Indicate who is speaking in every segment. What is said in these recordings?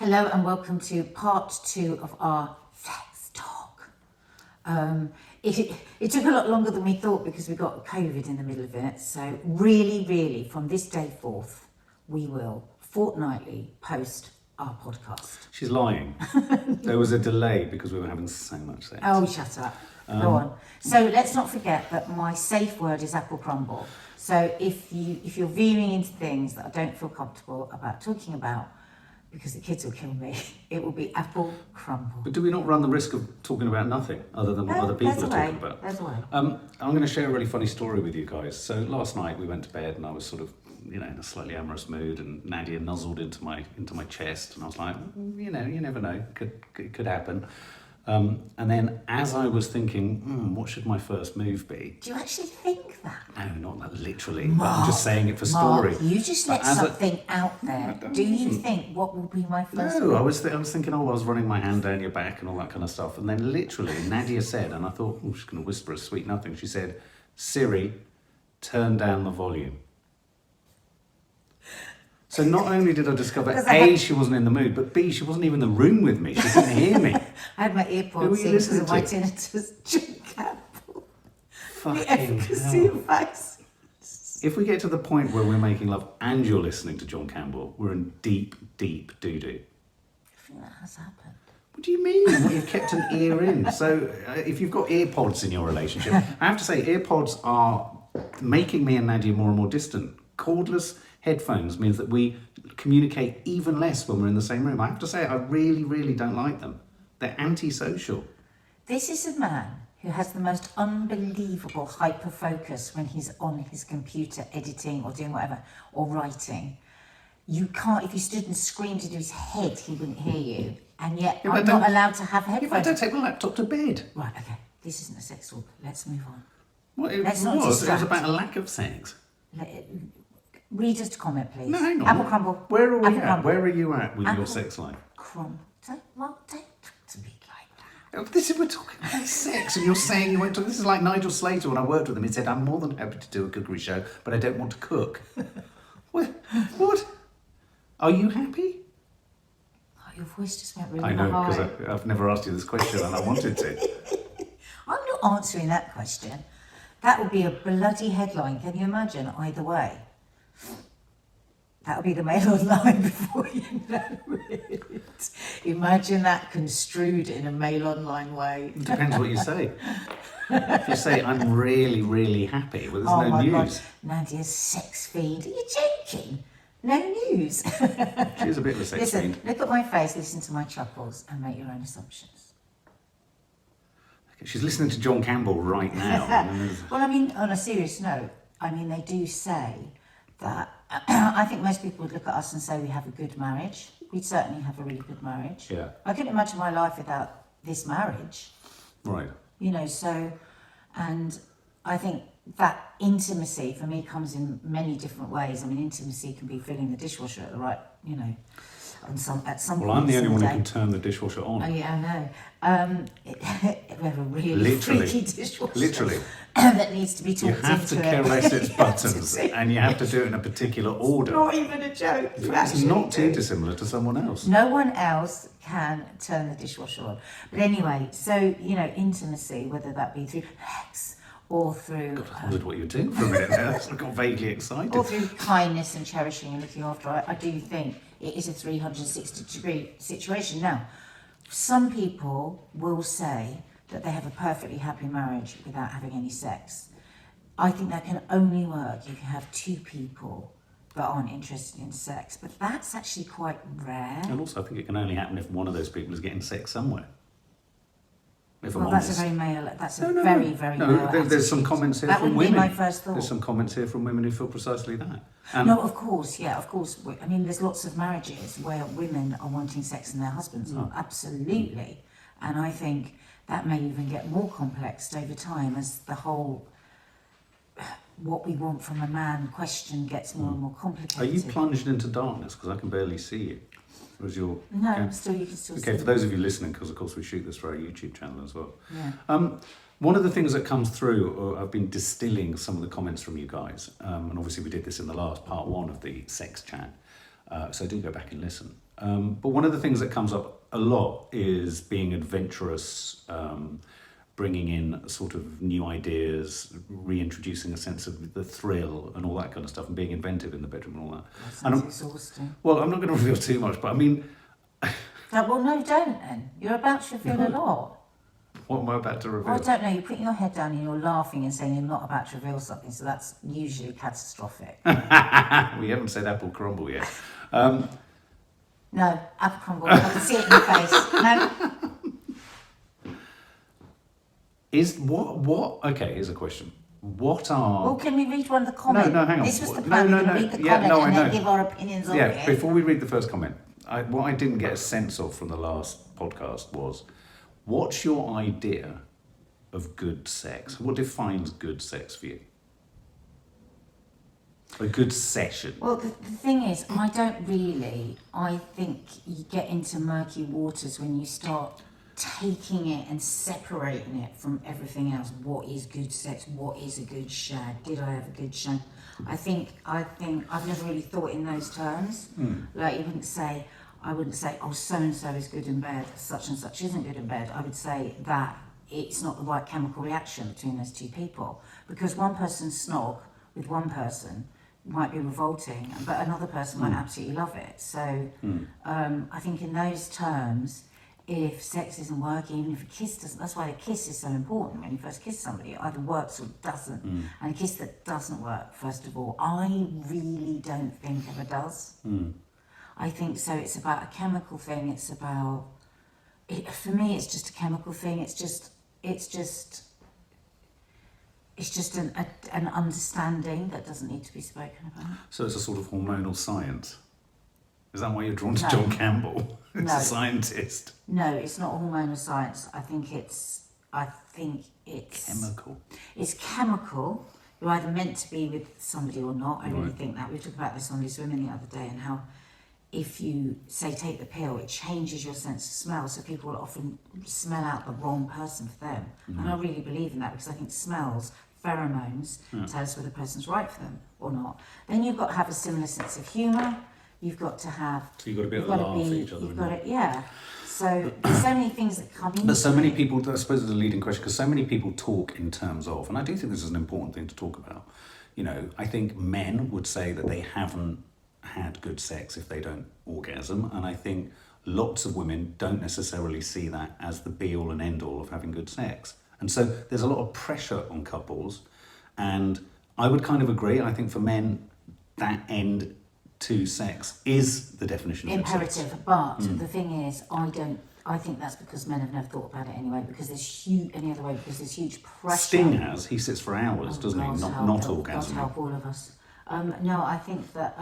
Speaker 1: Hello and welcome to part 2 of our sex talk. It took a lot longer than we thought because we got COVID in the middle of it. So really, from this day forth, we will fortnightly post our podcast.
Speaker 2: She's lying. There was a delay because we were having so much sex.
Speaker 1: Oh, shut up. Go on. So let's not forget that my safe word is apple crumble. So if you're veering into things that I don't feel comfortable about talking about, because the kids will kill me, it will be apple crumble.
Speaker 2: But do we not run the risk of talking about nothing other than what other people are talking about?
Speaker 1: There's a way.
Speaker 2: I'm going to share a really funny story with you guys. So last night we went to bed and I was sort of, in a slightly amorous mood, and Nadia nuzzled into my chest, and I was like, you never know, it could happen. And then as I was thinking, what should my first move be?
Speaker 1: Do you actually think that?
Speaker 2: No, not that literally. Mark, I'm just saying it for story.
Speaker 1: You just let something out there. Do you think what will be my first move?
Speaker 2: No, I was thinking, I was running my hand down your back and all that kind of stuff. And then literally Nadia said, and I thought, she's going to whisper a sweet nothing. She said, Siri, turn down the volume. So not only did I discover A, she wasn't in the mood, but B, she wasn't even in the room with me. She couldn't hear me.
Speaker 1: I had my earpods in because of my tinnitus. John Campbell. The efficacy of vaccines.
Speaker 2: If we get to the point where we're making love and you're listening to John Campbell, we're in deep doo-doo.
Speaker 1: I think that has happened.
Speaker 2: What do you mean? Well, you've kept an ear in. So if you've got earpods in your relationship, I have to say earpods are making me and Nadia more and more distant. Cordless headphones means that we communicate even less when we're in the same room. I have to say, I really don't like them. They're antisocial.
Speaker 1: This is a man who has the most unbelievable hyper-focus when he's on his computer editing or doing whatever, or writing. You can't, if you stood and screamed into his head, he wouldn't hear you. And yet, I'm not allowed to have headphones.
Speaker 2: Yeah, but I don't take my laptop to bed.
Speaker 1: Right, okay. This isn't a sex talk. Let's move on.
Speaker 2: Well, it was about a lack of sex.
Speaker 1: Read us a comment, please.
Speaker 2: No, hang on.
Speaker 1: Apple crumble.
Speaker 2: Where are we
Speaker 1: Apple
Speaker 2: at?
Speaker 1: crumble.
Speaker 2: Where are you at with your sex life?
Speaker 1: Don't talk to me like that.
Speaker 2: We're talking about sex, and you're saying you won't talk. This is like Nigel Slater when I worked with him. He said, "I'm more than happy to do a cookery show, but I don't want to cook." What? Are you happy?
Speaker 1: Oh, your voice just went really
Speaker 2: high. I know,
Speaker 1: high.
Speaker 2: because I've never asked you this question, and I wanted to.
Speaker 1: I'm not answering that question. That would be a bloody headline. Can you imagine? Either way. That would be the Mail Online before you know it. Imagine that construed in a Mail Online way.
Speaker 2: It depends what you say. If you say, "I'm really happy," well, there's no news. God.
Speaker 1: Nadia's sex feed. Are you joking? No news.
Speaker 2: She is a bit of a sex
Speaker 1: Listen,
Speaker 2: fiend.
Speaker 1: look at my face, listen to my chuckles, and make your own assumptions.
Speaker 2: She's listening to John Campbell right now.
Speaker 1: Well, I mean, on a serious note, they do say that I think most people would look at us and say we have a good marriage. We certainly have a really good marriage.
Speaker 2: Yeah.
Speaker 1: I couldn't imagine my life without this marriage.
Speaker 2: Right.
Speaker 1: And I think that intimacy for me comes in many different ways. I mean, intimacy can be filling the dishwasher at the right, at some point.
Speaker 2: Well, I'm the only one who can turn the dishwasher on.
Speaker 1: Oh yeah, I know. We have a really freaky dishwasher.
Speaker 2: Literally.
Speaker 1: That needs to be talked into.
Speaker 2: You have to caress its buttons, and you have to do it in a particular order.
Speaker 1: Not even a joke.
Speaker 2: It's not too dissimilar to someone else.
Speaker 1: No one else can turn the dishwasher on. But anyway, so, intimacy, whether that be through sex or through...
Speaker 2: God, I wondered what you were doing for a minute there. I got vaguely excited.
Speaker 1: Or through kindness and cherishing and looking after. I do think it is a 360-degree situation. Now, some people will say that they have a perfectly happy marriage without having any sex. I think that can only work if you have two people that aren't interested in sex. But that's actually quite rare.
Speaker 2: And also, I think it can only happen if one of those people is getting sex somewhere. If I'm
Speaker 1: honest.
Speaker 2: That's
Speaker 1: a very male. That's a very male.
Speaker 2: There's some comments here from women.
Speaker 1: That would be my first thought.
Speaker 2: There's some comments here from women who feel precisely that.
Speaker 1: No, of course. I mean, there's lots of marriages where women are wanting sex and their husbands are. Absolutely. And I think that may even get more complex over time as the whole what we want from a man question gets more and more complicated.
Speaker 2: Are you plunged into darkness? Because I can barely see you. Or is your...
Speaker 1: No, you can still see
Speaker 2: Okay, for those of you listening, because of course we shoot this for our YouTube channel as well.
Speaker 1: Yeah.
Speaker 2: One of the things that comes through, I've been distilling some of the comments from you guys, and obviously we did this in the last part one of the sex chat, so do go back and listen. But one of the things that comes up a lot is being adventurous, bringing in sort of new ideas, reintroducing a sense of the thrill and all that kind of stuff, and being inventive in the bedroom and all that.
Speaker 1: That sounds exhausting.
Speaker 2: Well, I'm not going to reveal too much, but I mean...
Speaker 1: Well, no, don't then. You're about to reveal a lot.
Speaker 2: What am I about to reveal?
Speaker 1: Well, I don't know. You're putting your head down and you're laughing and saying you're not about to reveal something, so that's usually catastrophic.
Speaker 2: We haven't said apple crumble yet.
Speaker 1: No, apple crumble. I can see it in your face. No.
Speaker 2: Is what? Okay, here's a question. What are?
Speaker 1: Well, can we read one of the comments?
Speaker 2: No, hang on.
Speaker 1: This was the plan.
Speaker 2: No.
Speaker 1: Read the
Speaker 2: Yeah,
Speaker 1: comment
Speaker 2: no,
Speaker 1: and
Speaker 2: I
Speaker 1: then
Speaker 2: know.
Speaker 1: give our opinions on
Speaker 2: Yeah,
Speaker 1: it.
Speaker 2: before we read the first comment, what I didn't get a sense of from the last podcast was, what's your idea of good sex? What defines good sex for you? A good session.
Speaker 1: Well, the thing is, I think you get into murky waters when you start taking it and separating it from everything else. What is good sex? What is a good shag? Did I have a good shag? I think I've never really thought in those terms. Like I wouldn't say, oh, so and so is good in bed, such and such isn't good in bed. I would say that it's not the right chemical reaction between those two people, because one person's snog with one person might be revolting, but another person might absolutely love it. So I think in those terms, if sex isn't working, even if a kiss doesn't, that's why a kiss is so important. When you first kiss somebody, it either works or it doesn't. And a kiss that doesn't work, first of all, I really don't think ever does. I think so. It's about a chemical thing. It's about, for me, it's just a chemical thing. It's just an understanding that doesn't need to be spoken about.
Speaker 2: So it's a sort of hormonal science. Is that why you're drawn to John Campbell? It's a scientist.
Speaker 1: No, it's not hormonal science. I think it's
Speaker 2: chemical.
Speaker 1: It's chemical. You're either meant to be with somebody or not. I really think that. We talked about this on Liz Women the other day, and how if you say take the pill, it changes your sense of smell. So people will often smell out the wrong person for them. And I really believe in that, because I think smells, pheromones, tell us whether the person's right for them or not. Then you've got to have a similar sense of humour. You've got to have.
Speaker 2: So you've got to be able to laugh at each other.
Speaker 1: You've got to, yeah. So there's so many things that come in.
Speaker 2: But so many people, I suppose it's a leading question, because so many people talk in terms of, and I do think this is an important thing to talk about. You know, I think men would say that they haven't had good sex if they don't orgasm, and I think lots of women don't necessarily see that as the be-all and end-all of having good sex. And so there's a lot of pressure on couples, and I would kind of agree. I think for men, that end to sex is the definition of
Speaker 1: imperative, but the thing is, I think that's because men have never thought about it anyway, because there's huge pressure.
Speaker 2: Sting has, he sits for hours, doesn't he? Not orgasm.
Speaker 1: God help all of us. No, I think that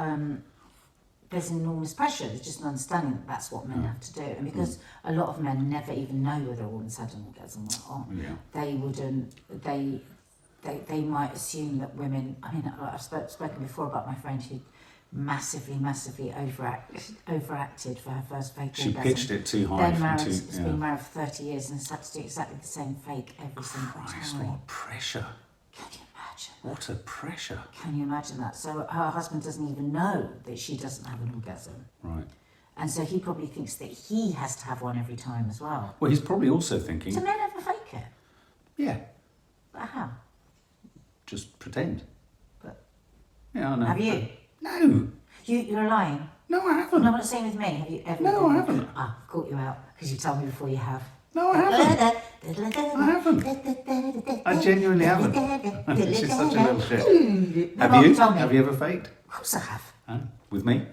Speaker 1: there's enormous pressure. There's just an understanding that that's what men have to do, and because a lot of men never even know whether a woman's had an orgasm or not, they wouldn't. They might assume that women. I mean, I've spoken before about my friend who massively overacted for her first fake orgasm.
Speaker 2: She pitched it too high.
Speaker 1: Then has been married for 30 years and has had to do exactly the same fake every single time.
Speaker 2: What pressure.
Speaker 1: Can you imagine?
Speaker 2: What a pressure.
Speaker 1: Can you imagine that? So her husband doesn't even know that she doesn't have an orgasm.
Speaker 2: Right.
Speaker 1: And so he probably thinks that he has to have one every time as well.
Speaker 2: Well, he's probably also thinking...
Speaker 1: Do men ever fake it?
Speaker 2: Yeah.
Speaker 1: But how?
Speaker 2: Just pretend.
Speaker 1: But
Speaker 2: yeah, I know.
Speaker 1: have you?
Speaker 2: No.
Speaker 1: You're lying.
Speaker 2: No, I haven't.
Speaker 1: No, I'm not saying with me. Have you ever?
Speaker 2: No, I haven't.
Speaker 1: Ah, I've caught you out because you told me before you have.
Speaker 2: No, I haven't. I haven't. I genuinely haven't. She's such a little shit. Have you? Have you ever faked?
Speaker 1: Of course I have.
Speaker 2: Huh? With me?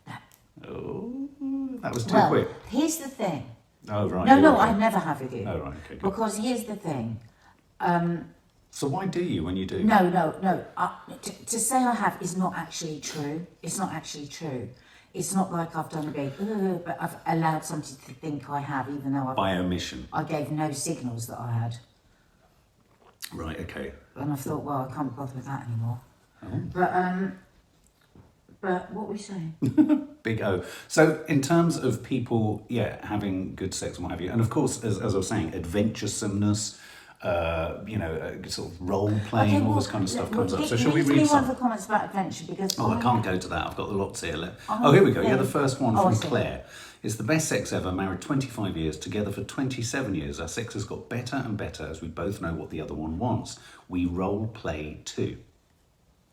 Speaker 1: No.
Speaker 2: Oh, that was too
Speaker 1: Well,
Speaker 2: quick.
Speaker 1: here's the thing.
Speaker 2: Oh, right.
Speaker 1: No, I never have with you.
Speaker 2: Oh, right. Okay, good.
Speaker 1: Because here's the thing.
Speaker 2: So why do you when you do?
Speaker 1: No. To say I have is not actually true. It's not actually true. It's not like I've done a big, but I've allowed somebody to think I have, even though
Speaker 2: By omission.
Speaker 1: I gave no signals that I had.
Speaker 2: Right, okay.
Speaker 1: And I thought, well, I can't bother with that anymore.
Speaker 2: Oh.
Speaker 1: But what were we saying?
Speaker 2: Big O. So in terms of people, having good sex and what have you, and of course, as I was saying, adventuresomeness, sort of role playing, all this kind of stuff comes up. So shall we read
Speaker 1: one
Speaker 2: some?
Speaker 1: of the comments about adventure because
Speaker 2: Oh, I can't go to that. I've got the lots here. Oh, here we go. Yeah, the first one from Claire. It's the best sex ever, married 25 years, together for 27 years. Our sex has got better and better as we both know what the other one wants. We role play too.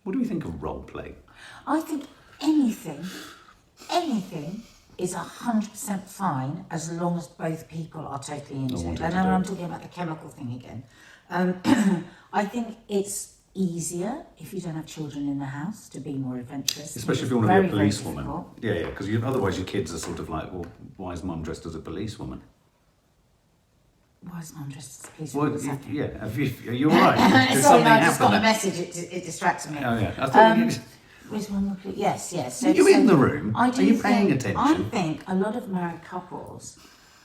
Speaker 2: What do we think of role play?
Speaker 1: I think anything is 100% fine as long as both people are totally into it. I know I'm talking about the chemical thing again. I think it's easier if you don't have children in the house to be more adventurous.
Speaker 2: Especially if you want to be a policewoman. Yeah, because otherwise your kids are sort of like, well, why is mum dressed as a policewoman?
Speaker 1: Why is mum dressed as a policewoman?
Speaker 2: Well, yeah, are you all right?
Speaker 1: Sorry, I just got a message, it distracted me.
Speaker 2: Oh, yeah. I thought
Speaker 1: Yes.
Speaker 2: Are you in the room? Are you paying attention?
Speaker 1: I think a lot of married couples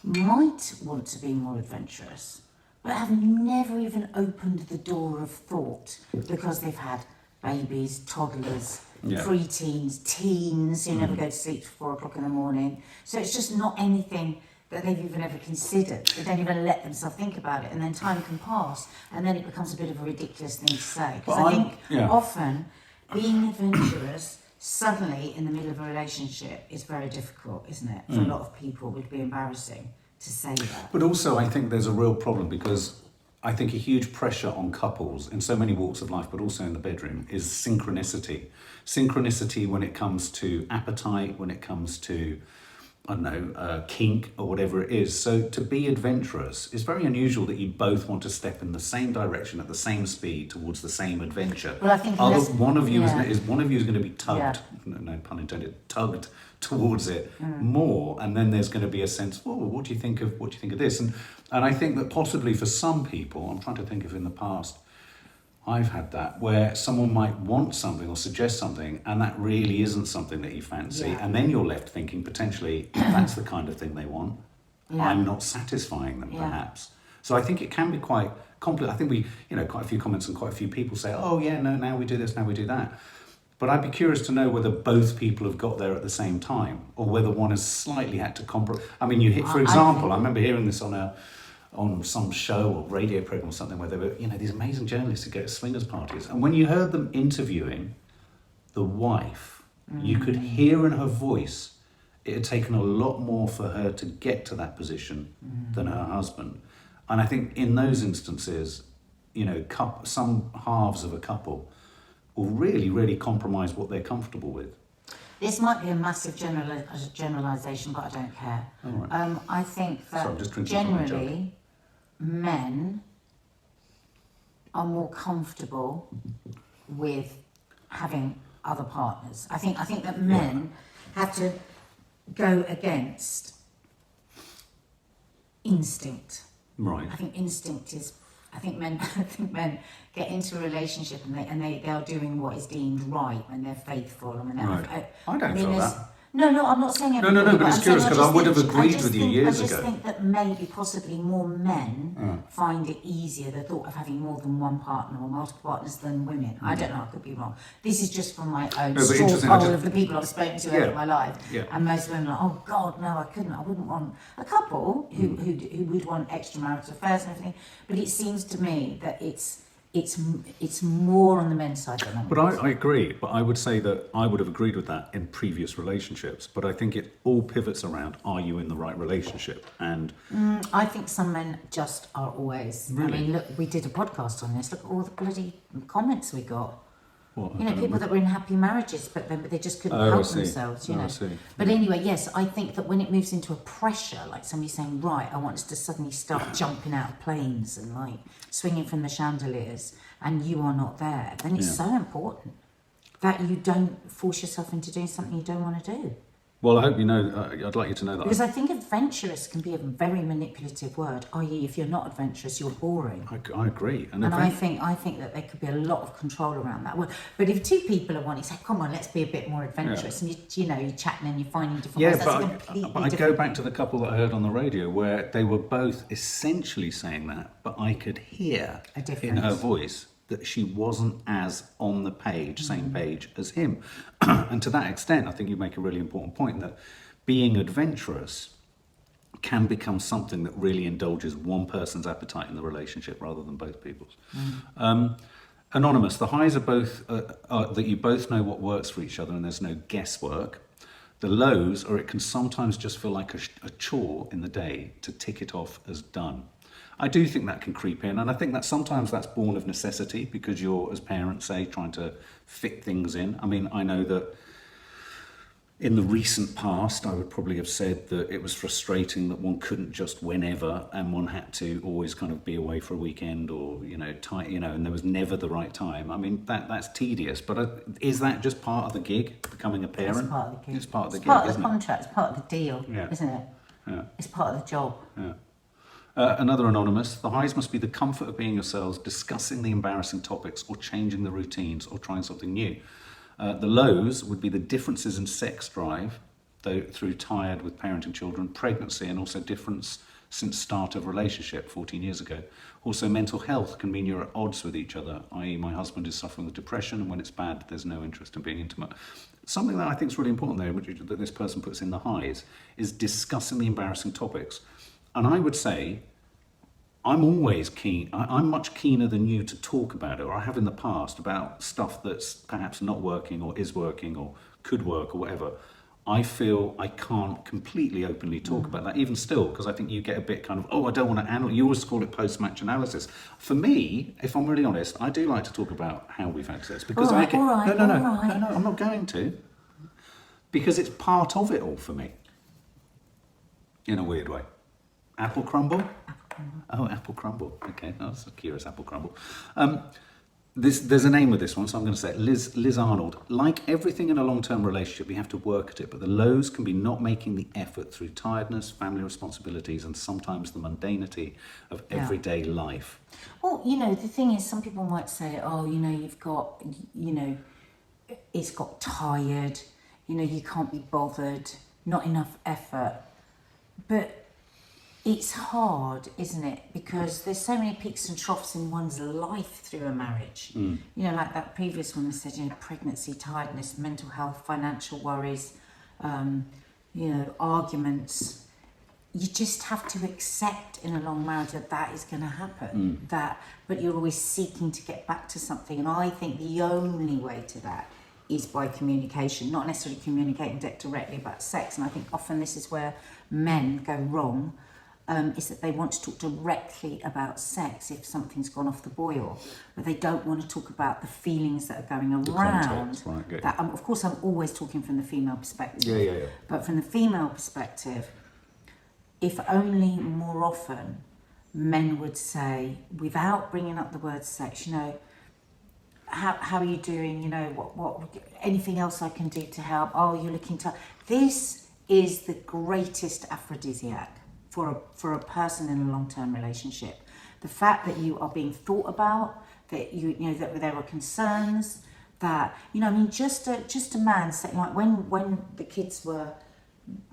Speaker 1: might want to be more adventurous, but have never even opened the door of thought because they've had babies, toddlers, pre-teens, teens who never go to sleep till 4 o'clock in the morning. So it's just not anything that they've even ever considered. They don't even let themselves think about it, and then time can pass, and then it becomes a bit of a ridiculous thing to say. Because I think often being adventurous suddenly in the middle of a relationship is very difficult, isn't it? For a lot of people, it would be embarrassing to say that.
Speaker 2: But also, I think there's a real problem because I think a huge pressure on couples in so many walks of life, but also in the bedroom, is synchronicity. Synchronicity when it comes to appetite, when it comes to, I don't know, kink or whatever it is. So to be adventurous, it's very unusual that you both want to step in the same direction at the same speed towards the same adventure.
Speaker 1: Well, I think
Speaker 2: one of you is going to be tugged, no pun intended, tugged towards it more, and then there's going to be a sense, oh, what do you think of this? And I think that possibly for some people, I'm trying to think of in the past, I've had that where someone might want something or suggest something and that really isn't something that you fancy, and then you're left thinking potentially if that's the kind of thing they want, I'm not satisfying them perhaps. So I think it can be quite complex. I think we, quite a few comments and quite a few people say, oh yeah, no, now we do this, now we do that. But I'd be curious to know whether both people have got there at the same time or whether one has slightly had to compromise. I mean, for example, I remember hearing this on some show or radio program or something where there were, these amazing journalists who go to swingers parties. And when you heard them interviewing the wife, you could hear in her voice, it had taken a lot more for her to get to that position than her husband. And I think in those instances, some halves of a couple will really, really compromise what they're comfortable with.
Speaker 1: This might be a massive generalisation, but I don't care.
Speaker 2: All right.
Speaker 1: I think that generally men are more comfortable with having other partners. I think that men have to go against instinct.
Speaker 2: Right.
Speaker 1: I think men get into a relationship and they are doing what is deemed right when they're faithful and when they're
Speaker 2: I don't feel that.
Speaker 1: No, I'm not saying
Speaker 2: everybody. No, but it's curious because I would have agreed with you years ago.
Speaker 1: I just think that maybe possibly more men find it easier, the thought of having more than one partner or multiple partners than women. I don't know, I could be wrong. This is just from my own straw poll of the people I've spoken to over my life. Yeah. And most women are like, oh God, no, I wouldn't want a couple who would want extramarital affairs and everything. But it seems to me that it's more on the men's side than on the women's side.
Speaker 2: But I agree. But I would say that I would have agreed with that in previous relationships. But I think it all pivots around, are you in the right relationship? And
Speaker 1: I think some men just are always.
Speaker 2: Really?
Speaker 1: I mean, look, we did a podcast on this. Look at all the bloody comments we got.
Speaker 2: What,
Speaker 1: people that were in happy marriages, but they just couldn't help themselves, I see. But anyway, yes, I think that when it moves into a pressure, like somebody saying, right, I want us to suddenly start jumping out of planes and like swinging from the chandeliers, and you are not there, then it's so important that you don't force yourself into doing something you don't want to do.
Speaker 2: Well, I hope you know, I'd like you to know that.
Speaker 1: Because I think adventurous can be a very manipulative word, i.e. if you're not adventurous, you're boring.
Speaker 2: I agree.
Speaker 1: And I think that there could be a lot of control around that word. But if two people are wanting, say, come on, let's be a bit more adventurous, and you're chatting and you're finding different ways, that's a completely different.
Speaker 2: I go back to the couple that I heard on the radio where they were both essentially saying that, but I could hear in her voice that she wasn't as on the page, same page as him. And to that extent, I think you make a really important point that being adventurous can become something that really indulges one person's appetite in the relationship rather than both people's. Anonymous, the highs are both that you both know what works for each other and there's no guesswork. The lows are it can sometimes just feel like a chore in the day to tick it off as done. I do think that can creep in, and I think that sometimes that's born of necessity because you're, as parents say, trying to fit things in. I mean, I know that in the recent past, I would probably have said that it was frustrating that one couldn't just whenever, and one had to always kind of be away for a weekend or, and there was never the right time. I mean, that's tedious, but is that just part of the gig, becoming a parent?
Speaker 1: It's part of the gig.
Speaker 2: It's part of the
Speaker 1: It's
Speaker 2: gig,
Speaker 1: part of the
Speaker 2: isn't it?
Speaker 1: contract. It's part of the deal,
Speaker 2: Yeah.
Speaker 1: isn't it?
Speaker 2: Yeah.
Speaker 1: It's part of the job.
Speaker 2: Yeah. Another anonymous, the highs must be the comfort of being yourselves, discussing the embarrassing topics or changing the routines or trying something new. The lows would be the differences in sex drive, though through tired with parenting children, pregnancy, and also difference since start of relationship 14 years ago. Also, mental health can mean you're at odds with each other, i.e. my husband is suffering with depression, and when it's bad, there's no interest in being intimate. Something that I think is really important there, that this person puts in the highs, is discussing the embarrassing topics. And I would say, I'm always keen, I'm much keener than you to talk about it, or I have in the past, about stuff that's perhaps not working or is working or could work or whatever. I feel I can't completely openly talk about that, even still, because I think you get a bit kind of, I don't want to analyze. You always call it post-match analysis. For me, if I'm really honest, I do like to talk about how we've had sex, because
Speaker 1: All right,
Speaker 2: no, I'm not going to, because it's part of it all for me, in a weird way. Apple crumble? Oh, apple crumble. Okay, that's a curious apple crumble. There's a name with this one, so I'm going to say it. Liz Arnold. Like everything in a long-term relationship, we have to work at it, but the lows can be not making the effort through tiredness, family responsibilities, and sometimes the mundanity of everyday life.
Speaker 1: Well, the thing is, some people might say, you've got, it's got tired, you can't be bothered, not enough effort. But it's hard, isn't it? Because there's so many peaks and troughs in one's life through a marriage. Like that previous one that said, pregnancy, tiredness, mental health, financial worries, arguments. You just have to accept in a long marriage that is going to happen. But you're always seeking to get back to something. And I think the only way to that is by communication, not necessarily communicating directly about sex. And I think often this is where men go wrong. Is that they want to talk directly about sex if something's gone off the boil, but they don't want to talk about the feelings that are going around.
Speaker 2: Right,
Speaker 1: that, of course, I'm always talking from the female perspective.
Speaker 2: Yeah.
Speaker 1: But from the female perspective, if only more often men would say, without bringing up the word sex, how are you doing? What anything else I can do to help? Oh, you're looking to. This is the greatest aphrodisiac for a person in a long-term relationship. The fact that you are being thought about, that that there are concerns, that just a man saying, like when the kids were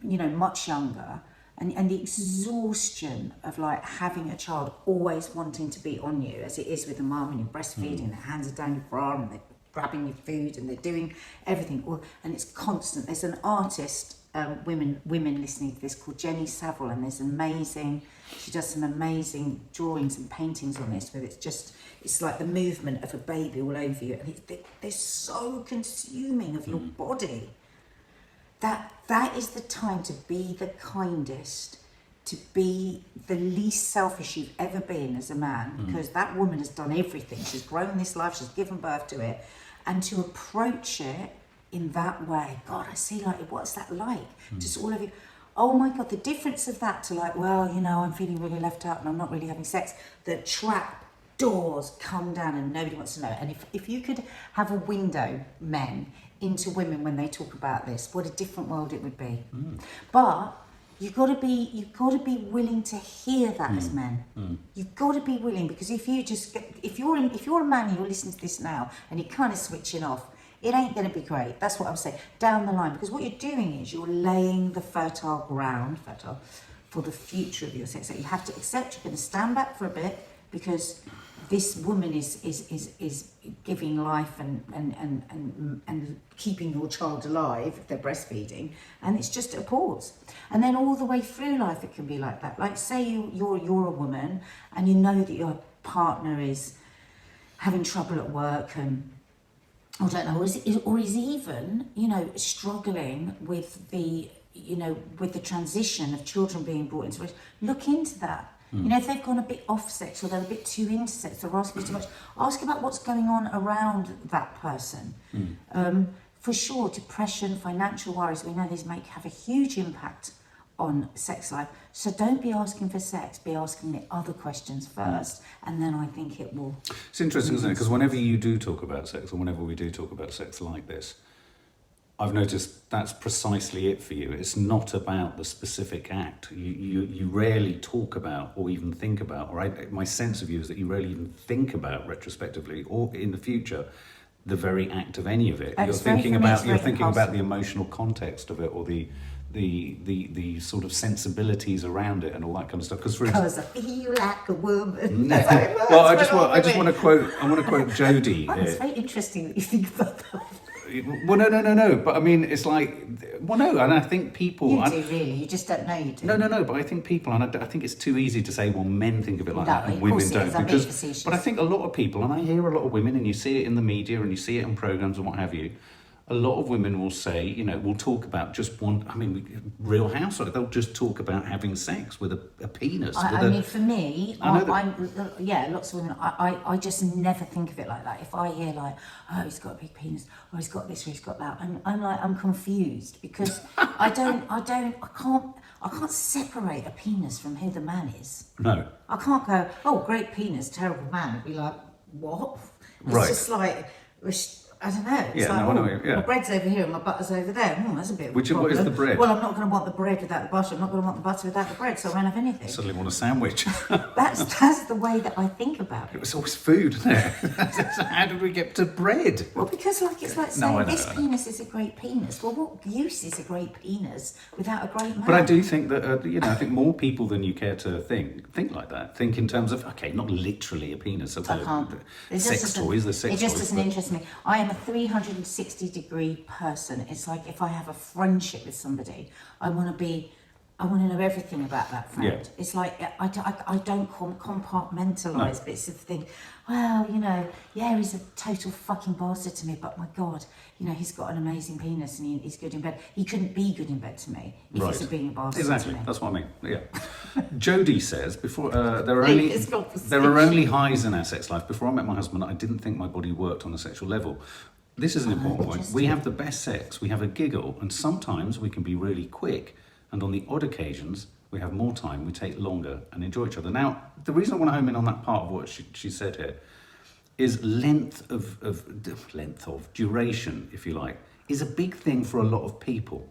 Speaker 1: much younger, and the exhaustion of like having a child always wanting to be on you, as it is with a mum, and you're breastfeeding, their hands are down your bra and they're grabbing your food and they're doing everything, and it's constant. There's an artist, women listening to this, called Jenny Saville, and she does some amazing drawings and paintings on this, where it's like the movement of a baby all over you, and they're so consuming of your body. That is the time to be the kindest, to be the least selfish you've ever been as a man, because that woman has done everything. She's grown this life, she's given birth to it, and to approach it in that way. God, I see, like, what's that like? Just all of you. Oh my God, the difference of that to like, I'm feeling really left out and I'm not really having sex. The trap doors come down and nobody wants to know. And if you could have a window, men, into women when they talk about this, what a different world it would be. But you've got to be willing to hear that as men. You've got to be willing, because if you're a man and you're listening to this now and you're kind of switching off, it ain't going to be great. That's what I'm saying. Down the line, because what you're doing is you're laying the fertile ground for the future of your sex. So you have to accept you're going to stand back for a bit, because this woman is giving life and keeping your child alive if they're breastfeeding, and it's just a pause. And then all the way through life it can be like that. Like say you're a woman and you know that your partner is having trouble at work and I don't know, or is even, struggling with the transition of children being brought into it. Look into that. If they've gone a bit off sex or they're a bit too into sex or asking too much, ask about what's going on around that person. For sure, depression, financial worries, we know these have a huge impact on sex life. So don't be asking for sex, be asking the other questions first, and then I think it will...
Speaker 2: It's interesting, isn't it? Because whenever you do talk about sex, or whenever we do talk about sex like this, I've noticed that's precisely it for you. It's not about the specific act. You rarely talk about or even think about, my sense of you is that you rarely even think about retrospectively or in the future the very act of any of it. You're thinking about the emotional context of it, or the sort of sensibilities around it and all that kind of stuff.
Speaker 1: Because I feel like a woman.
Speaker 2: Well, I just want to quote Jodie.
Speaker 1: It's very interesting that you think about that.
Speaker 2: Well, no. But I mean, it's like, well, no, and I think people...
Speaker 1: You do, really. You just don't know you do.
Speaker 2: No, but I think people, and I think it's too easy to say, well, men think of it like that and
Speaker 1: of
Speaker 2: women
Speaker 1: course it is.
Speaker 2: don't.
Speaker 1: I'm being facetious.
Speaker 2: But I think a lot of people, and I hear a lot of women, and you see it in the media, and you see it in programmes and what have you, a lot of women will say, will talk about just one, Real Housewives, they'll just talk about having sex with a penis.
Speaker 1: For me, lots of women, I just never think of it like that. If I hear like, oh, he's got a big penis, or he's got this, or he's got that, I'm confused because I can't separate a penis from who the man is.
Speaker 2: No.
Speaker 1: I can't go, oh, great penis, terrible man. It'd be like, what? It's
Speaker 2: Right.
Speaker 1: just like... I don't know. It's my bread's over here and my butter's over there. That's a bit of a problem.
Speaker 2: What is the bread?
Speaker 1: Well, I'm not going to want the bread without the butter. I'm not going to want the butter without the bread, so I won't have anything.
Speaker 2: I suddenly want a sandwich.
Speaker 1: That's the way that I think about it.
Speaker 2: It's always food, isn't it? So how did we get to bread?
Speaker 1: Well, because it's like saying this penis is a great penis. Well, what use is a great penis without a great man?
Speaker 2: But I do think that, I think more people than you care to think like that. Think in terms of, okay, not literally a penis.
Speaker 1: I can't.
Speaker 2: Sex toys,
Speaker 1: It just doesn't interest me. I am a 360-degree person. It's like if I have a friendship with somebody, I want to know everything about that friend.
Speaker 2: Yeah.
Speaker 1: It's like I don't compartmentalise bits of things. Well, he's a total fucking bastard to me, but my God, he's got an amazing penis and he's good in bed. He couldn't be good in bed to me if he's being a bastard
Speaker 2: Exactly,
Speaker 1: to me.
Speaker 2: that's what I mean. Yeah. Jodie says, before there are only highs in our sex life. Before I met my husband, I didn't think my body worked on a sexual level. This is an important point. We have the best sex, we have a giggle, and sometimes we can be really quick, and on the odd occasions we have more time, we take longer and enjoy each other. Now, the reason I want to home in on that part of what she said here is length of duration, if you like, is a big thing for a lot of people.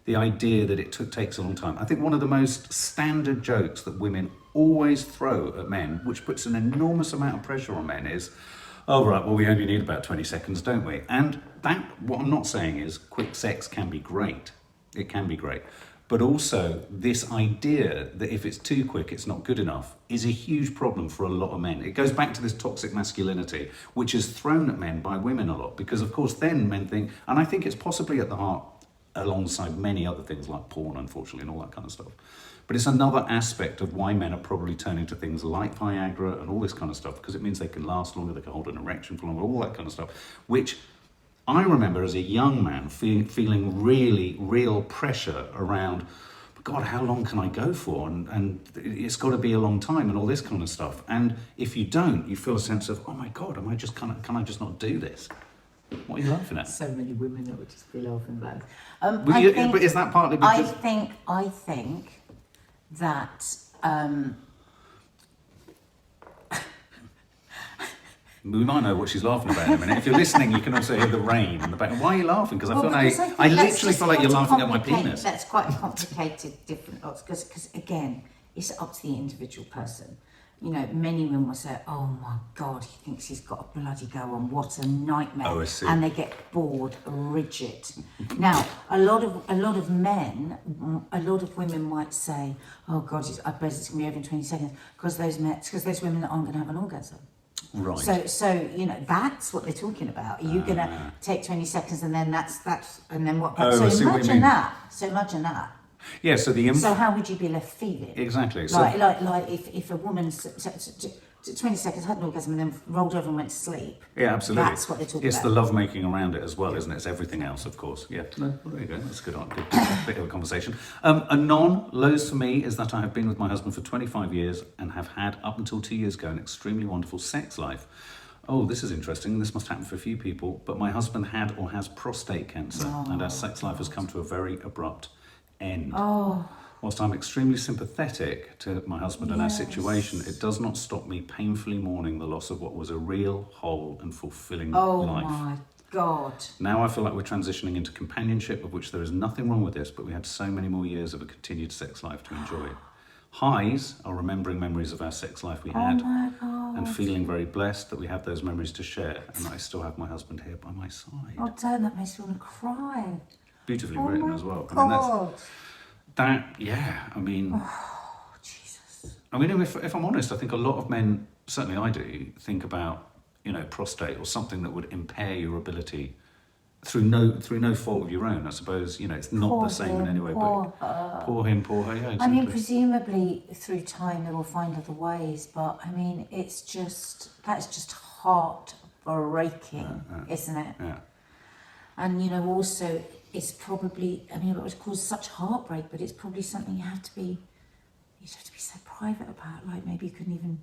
Speaker 2: The idea that it takes a long time. I think one of the most standard jokes that women always throw at men, which puts an enormous amount of pressure on men, is, oh, right, well, we only need about 20 seconds, don't we? And what I'm not saying is quick sex can be great. It can be great. But also this idea that if it's too quick, it's not good enough is a huge problem for a lot of men. It goes back to this toxic masculinity, which is thrown at men by women a lot, because of course then men think, and I think it's possibly at the heart alongside many other things like porn, unfortunately, and all that kind of stuff. But it's another aspect of why men are probably turning to things like Viagra and all this kind of stuff, because it means they can last longer, they can hold an erection for longer, all that kind of stuff, which I remember as a young man feeling really real pressure around, God, how long can I go for? And it's got to be a long time and all this kind of stuff. And if you don't, you feel a sense of, oh my God, can I just not do this? What are you laughing at?
Speaker 1: So many women that would just be laughing about
Speaker 2: it. But is that partly because...
Speaker 1: I think that...
Speaker 2: We might know what she's laughing about in a minute. If you're listening, you can also hear the rain in the back. Why are you laughing? Because I literally feel like you're laughing at my penis.
Speaker 1: That's quite a complicated, different thoughts. Because again, it's up to the individual person. Many women will say, "Oh my God, he thinks he's got a bloody go on. What a nightmare!"
Speaker 2: Oh, I see.
Speaker 1: And they get bored, rigid. Now, a lot of men, a lot of women might say, "Oh God, I bet it's going to be over in 20 seconds," because those women that aren't going to have an orgasm.
Speaker 2: Right.
Speaker 1: So you know, that's what they're talking about. Are you going to take 20 seconds and then that's, and then what?
Speaker 2: Oh, I see what you
Speaker 1: imagine
Speaker 2: mean.
Speaker 1: that. So imagine that.
Speaker 2: Yeah, so
Speaker 1: So how would you be left feeling?
Speaker 2: Exactly. So
Speaker 1: Like if a woman 20 seconds had an orgasm and then rolled over and went to sleep.
Speaker 2: yeah, absolutely.
Speaker 1: That's what they're talking
Speaker 2: It's
Speaker 1: about.
Speaker 2: the love making around it as well, isn't it? It's everything else, of course. Yeah. No, well, there you go. That's a good bit of a conversation. A lows for me is that I have been with my husband for 25 years and have had, up until 2 years ago, an extremely wonderful sex life. Oh, this is interesting. This must happen for a few people. But my husband had or has prostate cancer, and our sex life has come to a very abrupt end. Whilst I'm extremely sympathetic to my husband and our situation, it does not stop me painfully mourning the loss of what was a real, whole and fulfilling life.
Speaker 1: Oh my God.
Speaker 2: Now I feel like we're transitioning into companionship, of which there is nothing wrong with this, but we had so many more years of a continued sex life to enjoy. Highs are remembering memories of our sex life we had,
Speaker 1: Oh my God.
Speaker 2: and feeling very blessed that we have those memories to share, and that I still have my husband here by my side.
Speaker 1: Oh, damn, that makes me want to cry.
Speaker 2: Beautifully
Speaker 1: Oh
Speaker 2: written
Speaker 1: my
Speaker 2: as well.
Speaker 1: God.
Speaker 2: Oh,
Speaker 1: Jesus.
Speaker 2: I mean, if I'm honest, I think a lot of men, certainly I do, think about, you know, prostate or something that would impair your ability through no fault of your own. I suppose, you know, it's not the same in any way, but poor him, poor her, yeah, exactly.
Speaker 1: I mean, presumably through time they will find other ways, but I mean, that's just heartbreaking, isn't it?
Speaker 2: Yeah.
Speaker 1: And you know, also, it's probably, I mean, it would cause such heartbreak, but it's probably something you'd have to be so private about. Like maybe you couldn't even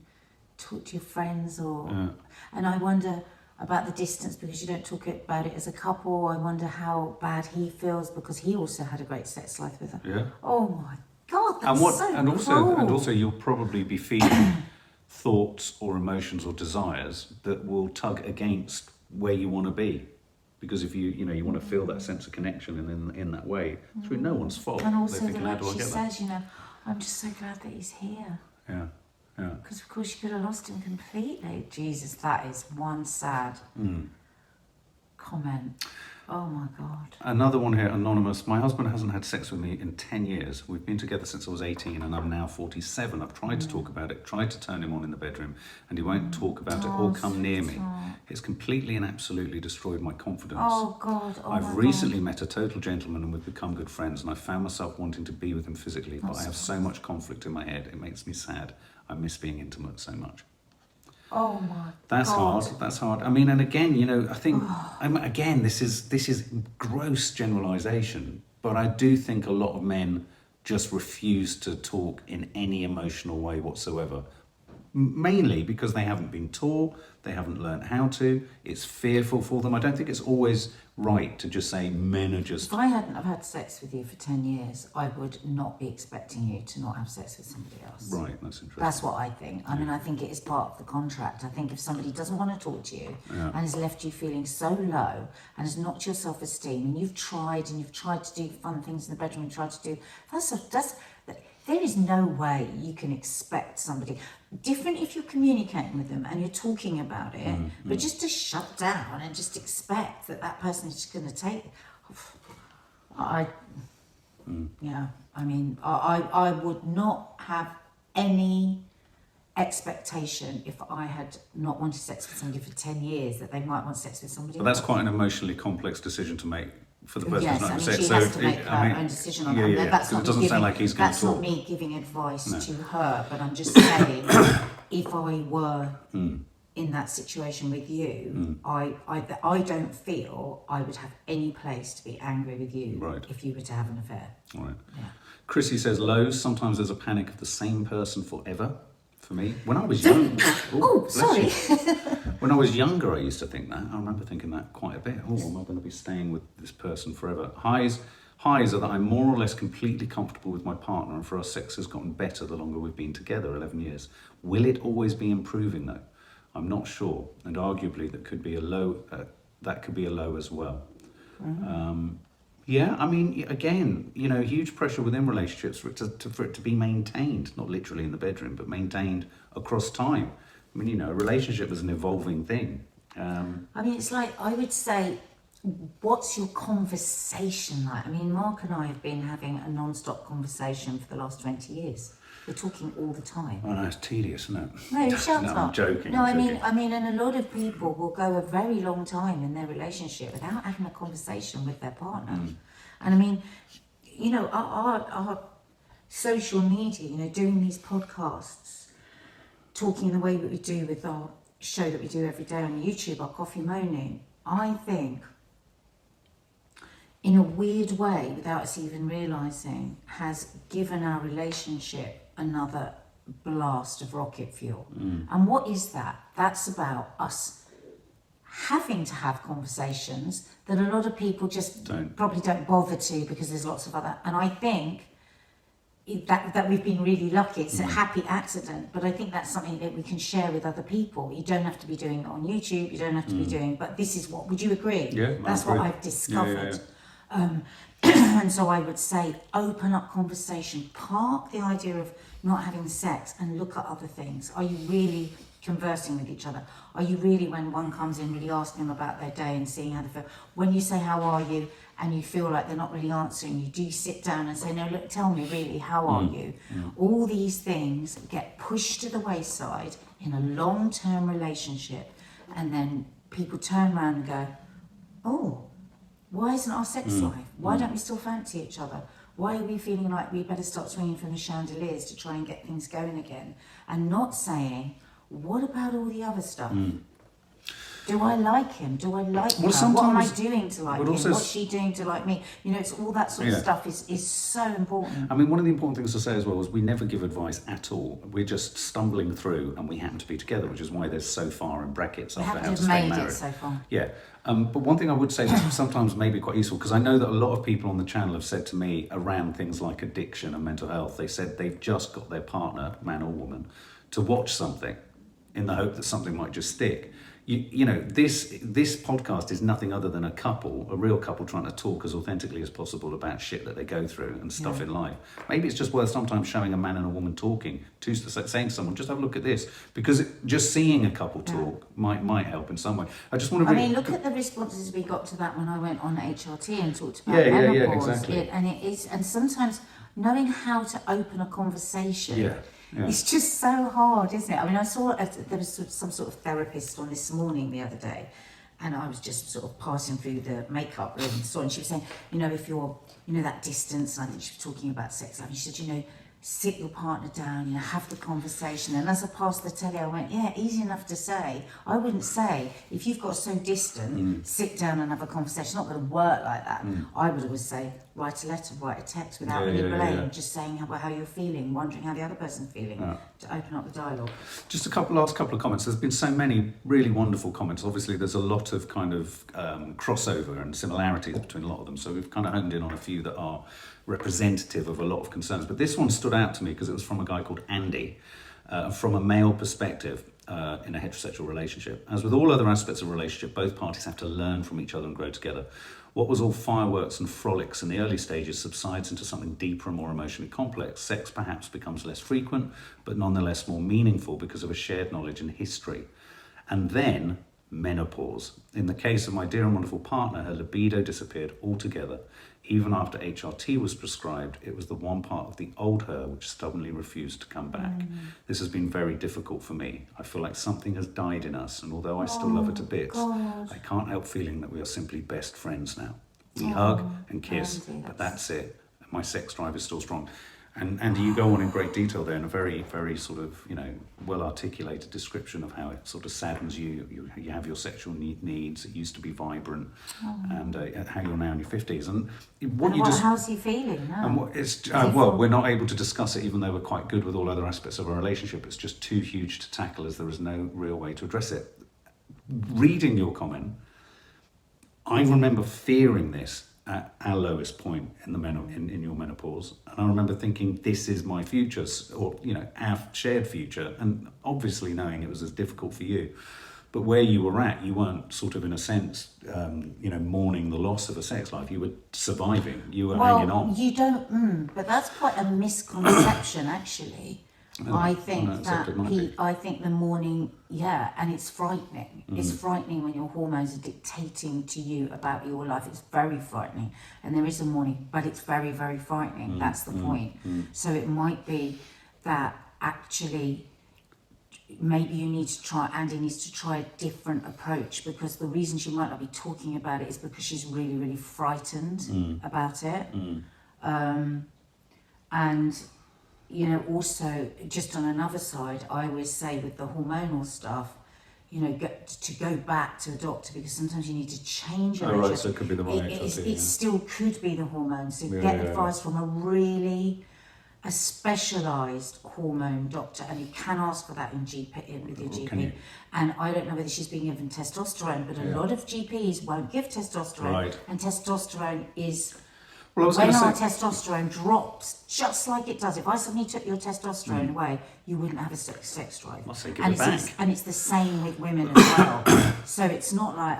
Speaker 1: talk to your friends and I wonder about the distance because you don't talk about it as a couple. I wonder how bad he feels because he also had a great sex life with her.
Speaker 2: Yeah.
Speaker 1: Oh my God, that's cruel.
Speaker 2: And also you'll probably be feeling thoughts or emotions or desires that will tug against where you want to be. Because if you want to feel that sense of connection and in that way, through no one's fault.
Speaker 1: And also,
Speaker 2: they're thinking,
Speaker 1: like
Speaker 2: how do I
Speaker 1: she
Speaker 2: get
Speaker 1: says, you know, I'm just so glad that he's here.
Speaker 2: Yeah, yeah.
Speaker 1: Because of course you could have lost him completely. Jesus, that is one sad comment. Oh my God.
Speaker 2: Another one here, anonymous. My husband hasn't had sex with me in 10 years. We've been together since I was 18 and I'm now 47. I've tried to talk about it, tried to turn him on in the bedroom, and he won't talk about it or come near me. It's completely and absolutely destroyed my confidence.
Speaker 1: Oh God. Oh
Speaker 2: I've recently met a total gentleman and we've become good friends, and I found myself wanting to be with him physically, but I have so much conflict in my head. It makes me sad. I miss being intimate so much.
Speaker 1: Oh my
Speaker 2: That's
Speaker 1: God.
Speaker 2: hard. That's hard. I mean, and again, you know, I think again, this is gross generalisation, but I do think a lot of men just refuse to talk in any emotional way whatsoever. Mainly because they haven't been taught, they haven't learned how to. It's fearful for them. I don't think it's always right to just say men are just.
Speaker 1: If I hadn't have had sex with you for 10 years, I would not be expecting you to not have sex with somebody else.
Speaker 2: Right, that's interesting.
Speaker 1: That's what I think. I mean, I think it is part of the contract. I think if somebody doesn't want to talk to you and has left you feeling so low and has knocked your self-esteem, and you've tried to do fun things in the bedroom and tried to do, there is no way you can expect somebody, different if you're communicating with them and you're talking about it, but just to shut down and just expect that person is just going to take it. I mean, I would not have any expectation if I had not wanted sex with somebody for 10 years that they might want sex with somebody
Speaker 2: But that's
Speaker 1: else.
Speaker 2: quite an emotionally complex decision to make for the person
Speaker 1: Yes,
Speaker 2: who's
Speaker 1: I
Speaker 2: not
Speaker 1: mean,
Speaker 2: sex.
Speaker 1: she has to make her own decision on that.
Speaker 2: Yeah,
Speaker 1: That's
Speaker 2: 'cause
Speaker 1: not
Speaker 2: it doesn't sound like he's going to
Speaker 1: That's not
Speaker 2: talk.
Speaker 1: me giving advice to her, but I'm just saying, if I were in that situation with you, I don't feel I would have any place to be angry with you if you were to have an affair.
Speaker 2: Right.
Speaker 1: Yeah.
Speaker 2: Chrissy says, lows, sometimes there's a panic of the same person forever. For me, when I was young,
Speaker 1: Sorry.
Speaker 2: When I was younger, I used to think that. I remember thinking that quite a bit. Oh, am I going to be staying with this person forever? Highs are that I'm more or less completely comfortable with my partner, and for our sex has gotten better the longer we've been together, 11 years. Will it always be improving though? I'm not sure, and arguably that could be a low. That could be a low as well. Yeah, I mean, again, you know, huge pressure within relationships for it to be maintained, not literally in the bedroom, but maintained across time. I mean, you know, a relationship is an evolving thing.
Speaker 1: I mean, it's like, I would say, what's your conversation like? I mean, Mark and I have been having a non-stop conversation for the last 20 years. We're talking all the time.
Speaker 2: Oh no, it's tedious, isn't it?
Speaker 1: No, shut
Speaker 2: No,
Speaker 1: up.
Speaker 2: I'm joking.
Speaker 1: No,
Speaker 2: I'm
Speaker 1: I
Speaker 2: joking.
Speaker 1: mean, and a lot of people will go a very long time in their relationship without having a conversation with their partner. And I mean, you know, our social media, you know, doing these podcasts, talking the way that we do with our show that we do every day on YouTube, our Coffee Moaning, I think, in a weird way, without us even realising, has given our relationship another blast of rocket fuel. And what is that? That's about us having to have conversations that a lot of people just probably don't bother to, because there's lots of other, and I think that we've been really lucky. It's a happy accident, but I think that's something that we can share with other people. You don't have to be doing it on YouTube, you don't have to be doing, but this is what, would you agree?
Speaker 2: Yeah,
Speaker 1: that's
Speaker 2: I agree.
Speaker 1: what I've discovered.
Speaker 2: Yeah.
Speaker 1: And so I would say, open up conversation, park the idea of not having sex and look at other things. Are you really conversing with each other? Are you really, when one comes in, really asking them about their day and seeing how they feel? When you say, how are you? And you feel like they're not really answering you, do you sit down and say, no, look, tell me really, how are you? All these things get pushed to the wayside in a long-term relationship, and then people turn around and go, oh, why isn't our sex life? Why don't we still fancy each other? Why are we feeling like we better start swinging from the chandeliers to try and get things going again? And not saying, what about all the other stuff? Do I like him? Do I like her? What am I doing to like him? What's she doing to like me? You know, it's all that sort of stuff is so important.
Speaker 2: I mean, one of the important things to say as well is we never give advice at all. We're just stumbling through, and we happen to be together, which is why there's so far in brackets after how to stay married.
Speaker 1: It so far.
Speaker 2: Yeah. But one thing I would say that sometimes may be quite useful, because I know that a lot of people on the channel have said to me around things like addiction and mental health, they said they've just got their partner, man or woman, to watch something in the hope that something might just stick. You know, this podcast is nothing other than a real couple trying to talk as authentically as possible about shit that they go through and stuff in life. Maybe it's just worth sometimes showing a man and a woman talking, saying to someone, just have a look at this, because just seeing a couple talk might help in some way. I just want to.
Speaker 1: I mean, look at the responses we got to that when I went on HRT and talked about menopause.
Speaker 2: Yeah, exactly.
Speaker 1: And sometimes knowing how to open a conversation. Yeah. It's just so hard, isn't it? I mean, I saw there was some sort of therapist on This Morning the other day, and I was just sort of passing through the makeup room and she was saying, you know, if you're, you know, that distance, and I think she was talking about sex life, and she said, you know, sit your partner down, you know, have the conversation. And as I passed the telly, I went, yeah, easy enough to say. I wouldn't say, if you've got so distant, sit down and have a conversation. It's not going to work like that. I would always say, write a letter, write a text without any blame, just saying how you're feeling, wondering how the other person's feeling, to open up the dialogue.
Speaker 2: Just last couple of comments. There's been so many really wonderful comments. Obviously, there's a lot of kind of crossover and similarities between a lot of them. So we've kind of honed in on a few that are representative of a lot of concerns. But this one stood out to me because it was from a guy called Andy, from a male perspective in a heterosexual relationship. As with all other aspects of a relationship, both parties have to learn from each other and grow together. What was all fireworks and frolics in the early stages subsides into something deeper and more emotionally complex. Sex perhaps becomes less frequent, but nonetheless more meaningful because of a shared knowledge and history. And then menopause. In the case of my dear and wonderful partner, her libido disappeared altogether. Even after HRT was prescribed, it was the one part of the old her which stubbornly refused to come back. This has been very difficult for me. I feel like something has died in us, and although I still love her to bits, I can't help feeling that we are simply best friends now. We hug and kiss, but that's it. My sex drive is still strong. And you go on in great detail there in a very, very sort of, you know, well-articulated description of how it sort of saddens you. You have your sexual needs. It used to be vibrant, and how you're now in your 50s. And
Speaker 1: how's he feeling now?
Speaker 2: And we're not able to discuss it, even though we're quite good with all other aspects of our relationship. It's just too huge to tackle, as there is no real way to address it. Reading your comment, I remember fearing this at our lowest point in the in your menopause, and I remember thinking, this is my future, or, you know, our shared future, and obviously knowing it was as difficult for you. But where you were at, you weren't sort of, in a sense, you know, mourning the loss of a sex life. You were surviving. You were hanging on.
Speaker 1: You don't, but that's quite a misconception, actually. I think
Speaker 2: except
Speaker 1: that
Speaker 2: it might be.
Speaker 1: I think the morning, yeah, and it's frightening. It's frightening when your hormones are dictating to you about your life. It's very frightening, and there is a morning, but it's very, very frightening. That's the point. So it might be that actually maybe you need to try, Andy needs to try a different approach, because the reason she might not be talking about it is because she's really, really frightened about it. And you know, also, just on another side, I always say with the hormonal stuff, you know, to go back to a doctor, because sometimes you need to change your
Speaker 2: right, so it could be the wrong HRT,
Speaker 1: it still could be the hormones. So
Speaker 2: Yeah,
Speaker 1: get
Speaker 2: yeah,
Speaker 1: advice from a specialised hormone doctor, and you can ask for that with your
Speaker 2: Can you?
Speaker 1: GP. And I don't know whether she's being given testosterone, but a lot of GPs won't give testosterone,
Speaker 2: Right.
Speaker 1: and testosterone is...
Speaker 2: Well, I was
Speaker 1: When
Speaker 2: going
Speaker 1: our
Speaker 2: to say,
Speaker 1: testosterone drops, just like it does, if I suddenly took your testosterone away, you wouldn't have a sex drive.
Speaker 2: I'll say give
Speaker 1: And
Speaker 2: it
Speaker 1: it's,
Speaker 2: back.
Speaker 1: and it's the same with women as well. So it's not like,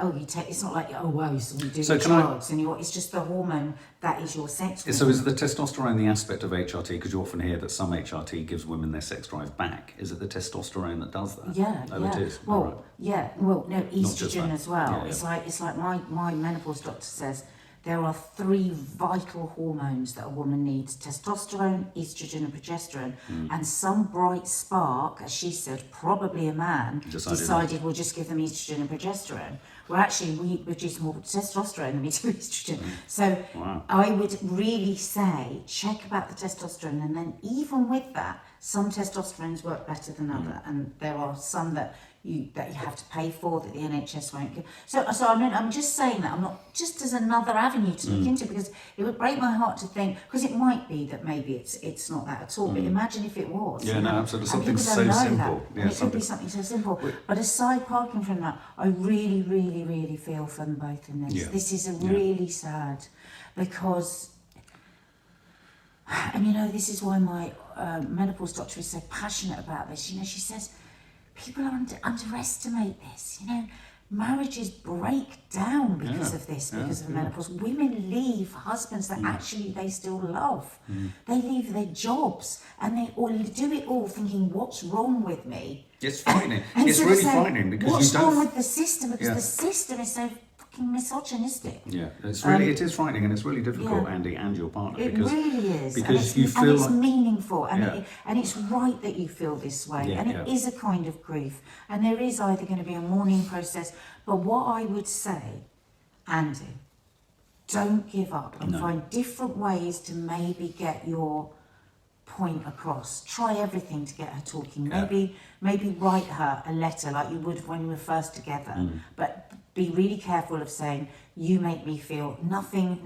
Speaker 1: it's not like, oh, wow, so you do
Speaker 2: So can I-
Speaker 1: drugs, and it's just the hormone that is your sex drive.
Speaker 2: so is the testosterone the aspect of HRT? Because you often hear that some HRT gives women their sex drive back. Is it the testosterone that does that?
Speaker 1: Yeah,
Speaker 2: Oh,
Speaker 1: yeah.
Speaker 2: it is.
Speaker 1: Well,
Speaker 2: All right.
Speaker 1: yeah. Well, no,
Speaker 2: just
Speaker 1: estrogen
Speaker 2: that.
Speaker 1: as well.
Speaker 2: Yeah, yeah.
Speaker 1: It's like my menopause doctor says there are 3 vital hormones that a woman needs: testosterone, estrogen, and progesterone. And some bright spark, as she said, probably a man, decided we'll just give them estrogen and progesterone. Well, actually, we produce more testosterone than we do estrogen. So
Speaker 2: Wow.
Speaker 1: I would really say check about the testosterone, and then even with that, some testosterones work better than other, and there are some that you have to pay for that the NHS won't give. So I mean, I'm just saying that, I'm not, just as another avenue to look into, because it would break my heart to think, because it might be that maybe it's not that at all, but imagine if it was.
Speaker 2: Yeah,
Speaker 1: you
Speaker 2: no,
Speaker 1: know?
Speaker 2: absolutely.
Speaker 1: And
Speaker 2: Something
Speaker 1: people
Speaker 2: so
Speaker 1: don't know
Speaker 2: simple.
Speaker 1: that.
Speaker 2: Yeah,
Speaker 1: And it could be something so simple. But aside parking from that, I really, really, really feel for them both in this.
Speaker 2: Yeah.
Speaker 1: This is really sad, because, and you know, this is why my menopause doctor is so passionate about this. You know, she says people underestimate this. You know, marriages break down because of this, because of menopause. Women leave husbands that actually they still love. They leave their jobs, and they all do it all thinking, "What's wrong with me?"
Speaker 2: It's frightening.
Speaker 1: And
Speaker 2: It's
Speaker 1: sort of
Speaker 2: really
Speaker 1: saying,
Speaker 2: frightening because
Speaker 1: what's
Speaker 2: you don't.
Speaker 1: wrong with the system? Because
Speaker 2: Yeah.
Speaker 1: the system is so fucking misogynistic.
Speaker 2: Yeah, it's really it is frightening, and it's really difficult,
Speaker 1: yeah.
Speaker 2: Andy, and your partner,
Speaker 1: It
Speaker 2: because
Speaker 1: really is,
Speaker 2: because
Speaker 1: and
Speaker 2: you feel
Speaker 1: and it's
Speaker 2: like,
Speaker 1: meaningful, and
Speaker 2: Yeah.
Speaker 1: and it's right that you feel this way,
Speaker 2: Yeah,
Speaker 1: and it is a kind of grief, and there is either going to be a mourning process. But what I would say, Andy, don't give up, and find different ways to maybe get your point across. Try everything to get her talking. Maybe write her a letter like you would when you were first together, but be really careful of saying, you make me feel nothing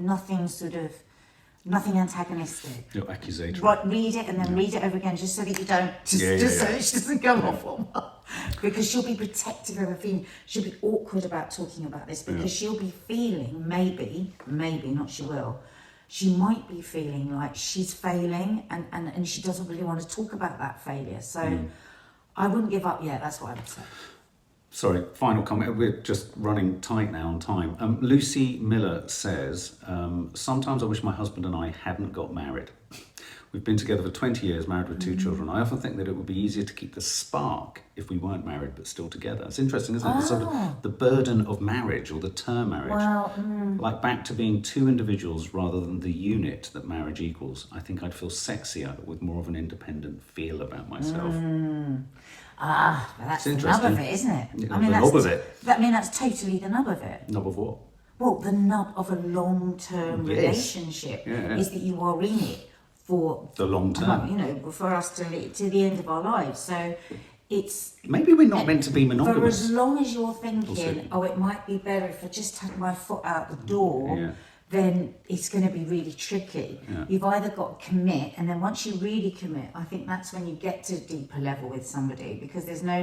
Speaker 1: antagonistic.
Speaker 2: you're accusatory.
Speaker 1: Right, read it and then read it over again, just so that you don't, so she doesn't go off on one. Because she'll be protective of her feeling. She'll be awkward about talking about this, because she'll be feeling, maybe, not she will, she might be feeling like she's failing, and she doesn't really want to talk about that failure. So I wouldn't give up yet, that's what I would say.
Speaker 2: Sorry, final comment. We're just running tight now on time. Lucy Miller says, sometimes I wish my husband and I hadn't got married. We've been together for 20 years, married with 2 children. I often think that it would be easier to keep the spark if we weren't married but still together. It's interesting, isn't it? The sort of the burden of marriage, or the term marriage.
Speaker 1: Well,
Speaker 2: Like back to being 2 individuals rather than the unit that marriage equals. I think I'd feel sexier with more of an independent feel about myself.
Speaker 1: but that's the nub
Speaker 2: interesting.
Speaker 1: of it, isn't it?
Speaker 2: Yeah, the nub of it.
Speaker 1: That's totally the nub of it.
Speaker 2: Nub of what?
Speaker 1: Well, the nub of a long-term
Speaker 2: Yes.
Speaker 1: relationship is that you are in it for
Speaker 2: The long term.
Speaker 1: you know, for us to the end of our lives. So it's
Speaker 2: Maybe we're not meant to be
Speaker 1: for
Speaker 2: monogamous.
Speaker 1: as long as you're thinking,
Speaker 2: see.
Speaker 1: oh, it might be better if I just had my foot out the door.
Speaker 2: Yeah.
Speaker 1: Then it's going to be really tricky.
Speaker 2: Yeah.
Speaker 1: You've either got to commit, and then once you really commit, I think that's when you get to a deeper level with somebody, because there's no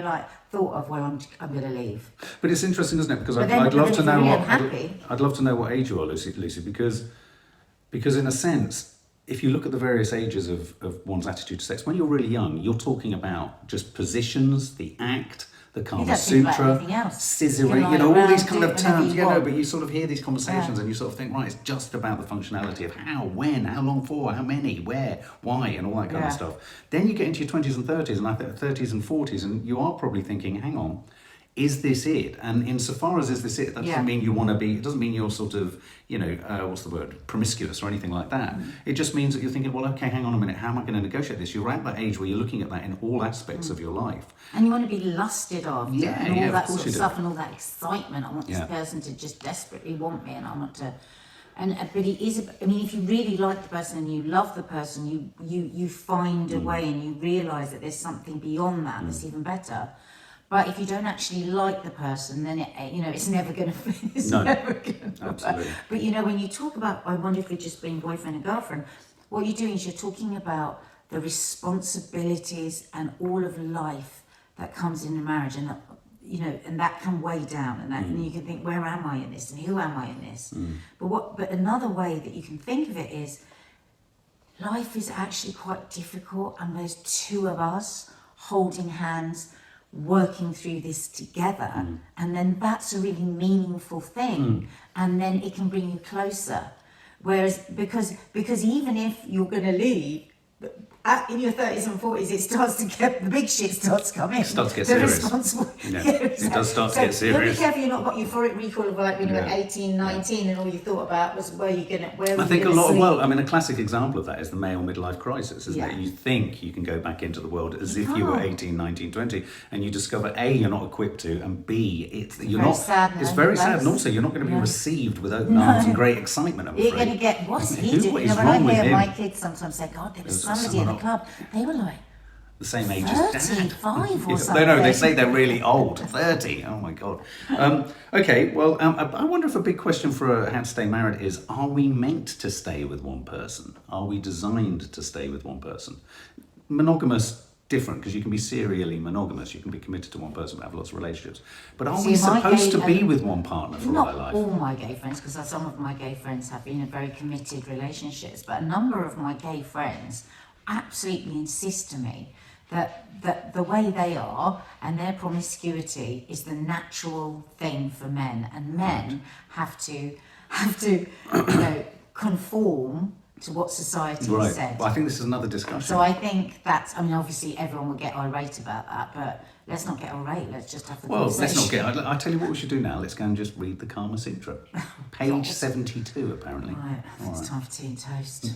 Speaker 1: thought of, well, I'm going to leave.
Speaker 2: But it's interesting, isn't it? Because
Speaker 1: But
Speaker 2: I'd love
Speaker 1: then
Speaker 2: to
Speaker 1: if
Speaker 2: know
Speaker 1: you're really
Speaker 2: what
Speaker 1: unhappy-
Speaker 2: I'd love to know what age you are, Lucy, because in a sense, if you look at the various ages of one's attitude to sex, when you're really young, you're talking about just positions, the act, the
Speaker 1: You
Speaker 2: Kama
Speaker 1: don't think about
Speaker 2: Sutra,
Speaker 1: anything else.
Speaker 2: scissoring,
Speaker 1: You
Speaker 2: you
Speaker 1: can
Speaker 2: know,
Speaker 1: lie
Speaker 2: all these
Speaker 1: around,
Speaker 2: kind
Speaker 1: do
Speaker 2: of
Speaker 1: whatever
Speaker 2: terms,
Speaker 1: you
Speaker 2: you know,
Speaker 1: want.
Speaker 2: but you sort of hear these conversations and you sort of think, right, it's just about the functionality of how, when, how long for, how many, where, why, and all that kind of stuff. Then you get into your 20s and 30s, and I think 30s and 40s, and you are probably thinking, hang on, is this it? And insofar as is this it, that doesn't mean you want to be, it doesn't mean you're sort of, you know, what's the word, promiscuous or anything like that. It just means that you're thinking, well, okay, hang on a minute, how am I going to negotiate this? You're at that age where you're looking at that in all aspects of your life.
Speaker 1: And you want to be lusted after, and all that sort of stuff, and all that excitement. I want this person to just desperately want me, and I want to. But it is. I mean, if you really like the person and you love the person, you find a way, and you realise that there's something beyond that that's even better. But if you don't actually like the person, then it's never going to. It's never going to.
Speaker 2: Absolutely.
Speaker 1: But you know, when you talk about, I wonder if we're just being boyfriend and girlfriend. What you're doing is you're talking about the responsibilities and all of life that comes in a marriage, and that, and that can weigh down, and you can think, where am I in this, and who am I in this? But another way that you can think of it is, life is actually quite difficult, and there's two of us holding hands, working through this together, and then that's a really meaningful thing, and then it can bring you closer. Whereas because even if you're going to leave, in your 30s and 40s, it starts to get, the big shit starts to come in.
Speaker 2: It starts to get serious. It does start to get serious.
Speaker 1: You'll be careful you're not got euphoric recall of like when you were 18, 19 and all you thought about was where you're going to,
Speaker 2: I think a lot of, a classic example of that is the male midlife crisis, isn't it? You think you can go back into the world as if you were 18, 19, 20, and you discover A, you're not equipped to, and B, it's very sad, and also you're not going to be received with open arms and great excitement, I'm afraid.
Speaker 1: You're going to get, what's he doing? When I hear my kids sometimes say, God, there was somebody in the club, they were like
Speaker 2: the same age as Dad.
Speaker 1: 35 or something.
Speaker 2: No, they say they're really old. 30. Oh my God. Okay, well, I wonder if a big question for How to Stay Married is, are we meant to stay with one person? Are we designed to stay with one person? Monogamous, different, because you can be serially monogamous. You can be committed to one person but have lots of relationships. But are we supposed to be with one partner for our life?
Speaker 1: Not all my gay friends, because some of my gay friends have been in very committed relationships, but a number of my gay friends absolutely insist to me that the way they are and their promiscuity is the natural thing for men, and men have to conform to what society has said.
Speaker 2: Well, I think this is another discussion.
Speaker 1: So I think that's, obviously everyone will get irate about that, but let's not get irate, let's just have the conversation.
Speaker 2: Let's not get, I'll tell you what we should do now. Let's go and just read the Kama Sutra. Page 72, apparently.
Speaker 1: Right, it's time for tea and toast.